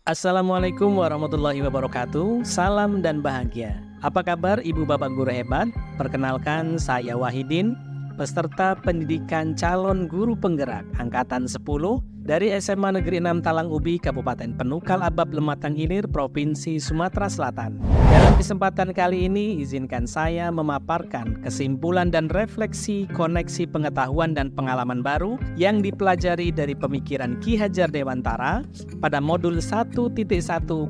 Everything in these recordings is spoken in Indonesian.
Assalamualaikum warahmatullahi wabarakatuh. Salam dan bahagia. Apa kabar ibu bapak guru hebat? Perkenalkan saya Wahidin, peserta pendidikan calon guru penggerak angkatan 10 dari SMA Negeri 6 Talang Ubi, Kabupaten Penukal Abab Lematang Ilir, Provinsi Sumatera Selatan. Dalam kesempatan kali ini, izinkan saya memaparkan kesimpulan dan refleksi koneksi pengetahuan dan pengalaman baru yang dipelajari dari pemikiran Ki Hajar Dewantara pada modul 1.1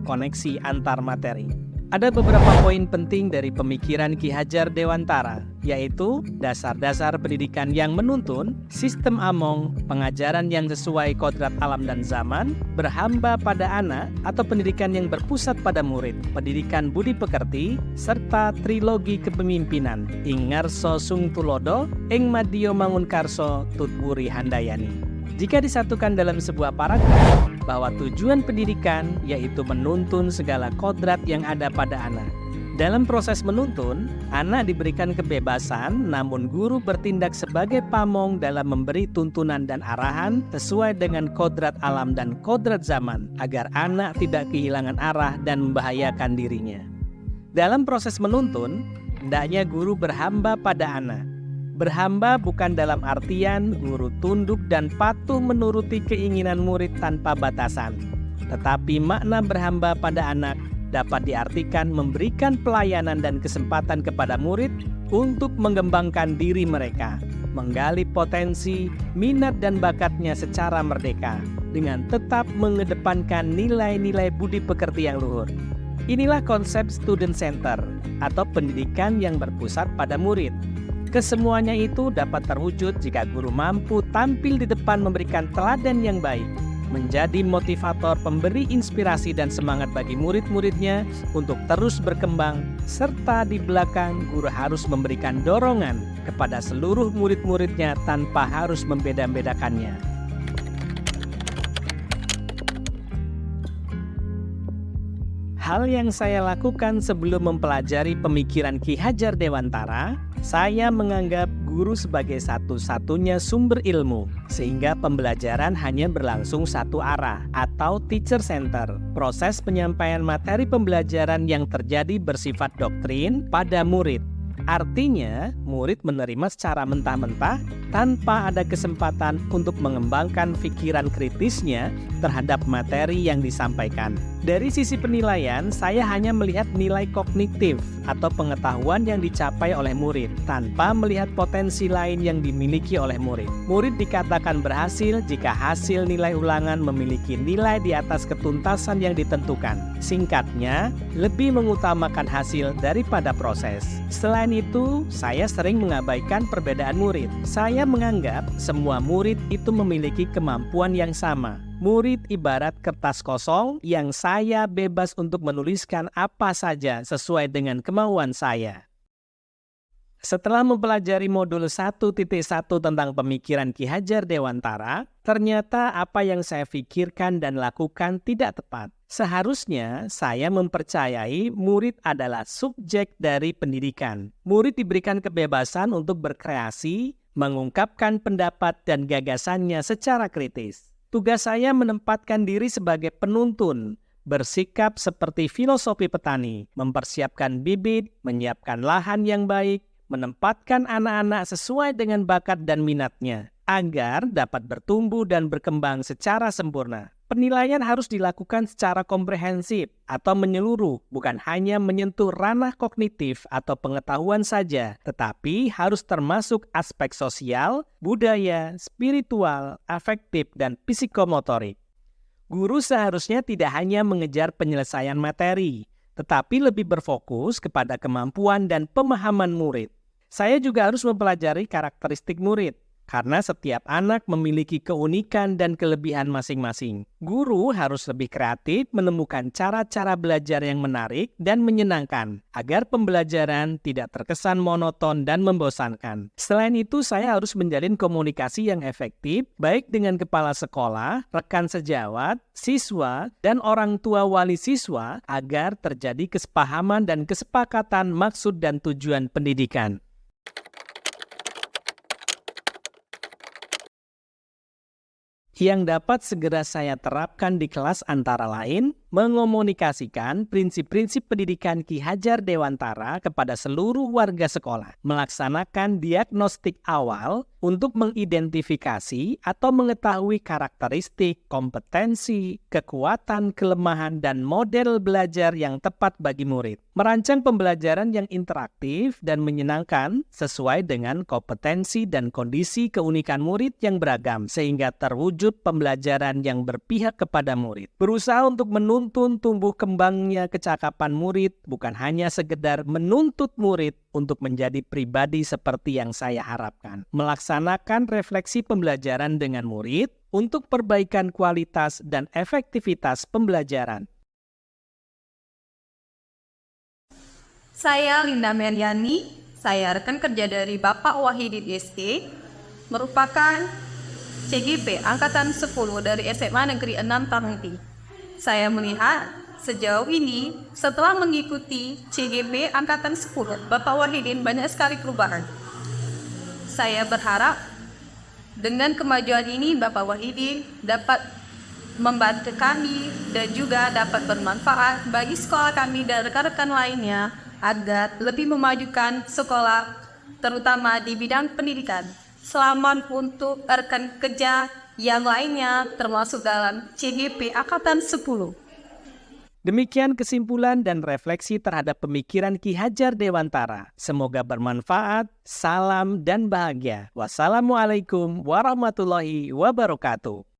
koneksi antar materi. Ada beberapa poin penting dari pemikiran Ki Hajar Dewantara, yaitu dasar-dasar pendidikan yang menuntun, sistem among, pengajaran yang sesuai kodrat alam dan zaman, berhamba pada anak atau pendidikan yang berpusat pada murid, pendidikan budi pekerti, serta trilogi kepemimpinan, ing ngarso sung tulodo, ing madya mangunkarso tutwuri handayani. Jika disatukan dalam sebuah paragraf, bahwa tujuan pendidikan yaitu menuntun segala kodrat yang ada pada anak. Dalam proses menuntun, anak diberikan kebebasan, namun guru bertindak sebagai pamong dalam memberi tuntunan dan arahan sesuai dengan kodrat alam dan kodrat zaman, agar anak tidak kehilangan arah dan membahayakan dirinya. Dalam proses menuntun, hendaknya guru berhamba pada anak. Berhamba bukan dalam artian guru tunduk dan patuh menuruti keinginan murid tanpa batasan. Tetapi makna berhamba pada anak dapat diartikan memberikan pelayanan dan kesempatan kepada murid untuk mengembangkan diri mereka, menggali potensi, minat dan bakatnya secara merdeka, dengan tetap mengedepankan nilai-nilai budi pekerti yang luhur. Inilah konsep student center atau pendidikan yang berpusat pada murid. Kesemuanya itu dapat terwujud jika guru mampu tampil di depan memberikan teladan yang baik, menjadi motivator pemberi inspirasi dan semangat bagi murid-muridnya untuk terus berkembang, serta di belakang guru harus memberikan dorongan kepada seluruh murid-muridnya tanpa harus membeda-bedakannya. Hal yang saya lakukan sebelum mempelajari pemikiran Ki Hajar Dewantara, saya menganggap guru sebagai satu-satunya sumber ilmu, sehingga pembelajaran hanya berlangsung satu arah atau teacher center. Proses penyampaian materi pembelajaran yang terjadi bersifat doktrin pada murid. Artinya, murid menerima secara mentah-mentah tanpa ada kesempatan untuk mengembangkan pikiran kritisnya terhadap materi yang disampaikan. Dari sisi penilaian, saya hanya melihat nilai kognitif atau pengetahuan yang dicapai oleh murid tanpa melihat potensi lain yang dimiliki oleh murid. Murid dikatakan berhasil jika hasil nilai ulangan memiliki nilai di atas ketuntasan yang ditentukan. Singkatnya, lebih mengutamakan hasil daripada proses. Selain itu, saya sering mengabaikan perbedaan murid. Saya menganggap semua murid itu memiliki kemampuan yang sama. Murid ibarat kertas kosong yang saya bebas untuk menuliskan apa saja sesuai dengan kemauan saya. Setelah mempelajari modul 1.1 tentang pemikiran Ki Hajar Dewantara, ternyata apa yang saya pikirkan dan lakukan tidak tepat. Seharusnya saya mempercayai murid adalah subjek dari pendidikan. Murid diberikan kebebasan untuk berkreasi, mengungkapkan pendapat dan gagasannya secara kritis. Tugas saya menempatkan diri sebagai penuntun, bersikap seperti filosofi petani, mempersiapkan bibit, menyiapkan lahan yang baik, menempatkan anak-anak sesuai dengan bakat dan minatnya, agar dapat bertumbuh dan berkembang secara sempurna. Penilaian harus dilakukan secara komprehensif atau menyeluruh, bukan hanya menyentuh ranah kognitif atau pengetahuan saja, tetapi harus termasuk aspek sosial, budaya, spiritual, afektif, dan psikomotorik. Guru seharusnya tidak hanya mengejar penyelesaian materi, tetapi lebih berfokus kepada kemampuan dan pemahaman murid. Saya juga harus mempelajari karakteristik murid, karena setiap anak memiliki keunikan dan kelebihan masing-masing. Guru harus lebih kreatif menemukan cara-cara belajar yang menarik dan menyenangkan, agar pembelajaran tidak terkesan monoton dan membosankan. Selain itu, saya harus menjalin komunikasi yang efektif, baik dengan kepala sekolah, rekan sejawat, siswa, dan orang tua wali siswa, agar terjadi kesepahaman dan kesepakatan maksud dan tujuan pendidikan. Yang dapat segera saya terapkan di kelas antara lain Mengomunikasikan prinsip-prinsip pendidikan Ki Hajar Dewantara kepada seluruh warga sekolah. Melaksanakan diagnostik awal untuk mengidentifikasi atau mengetahui karakteristik, kompetensi, kekuatan, kelemahan, dan model belajar yang tepat bagi murid. Merancang pembelajaran yang interaktif dan menyenangkan sesuai dengan kompetensi dan kondisi keunikan murid yang beragam sehingga terwujud pembelajaran yang berpihak kepada murid. Berusaha untuk menuntun tumbuh kembangnya kecakapan murid, bukan hanya sekedar menuntut murid untuk menjadi pribadi seperti yang saya harapkan. Melaksanakan refleksi pembelajaran dengan murid untuk perbaikan kualitas dan efektivitas pembelajaran. Saya Linda Meriani, saya rekan kerja dari Bapak Wahidin ST, merupakan CGP Angkatan 10 dari SMA Negeri 6 Tangti. Saya melihat sejauh ini setelah mengikuti CGP Angkatan 10, Bapak Wahidin banyak sekali perubahan. Saya berharap dengan kemajuan ini Bapak Wahidin dapat membantu kami dan juga dapat bermanfaat bagi sekolah kami dan rekan-rekan lainnya agar lebih memajukan sekolah terutama di bidang pendidikan. Selamat untuk rekan kerja yang lainnya termasuk dalam CGP Angkatan 10. Demikian kesimpulan dan refleksi terhadap pemikiran Ki Hajar Dewantara. Semoga bermanfaat. Salam dan bahagia. Wassalamualaikum warahmatullahi wabarakatuh.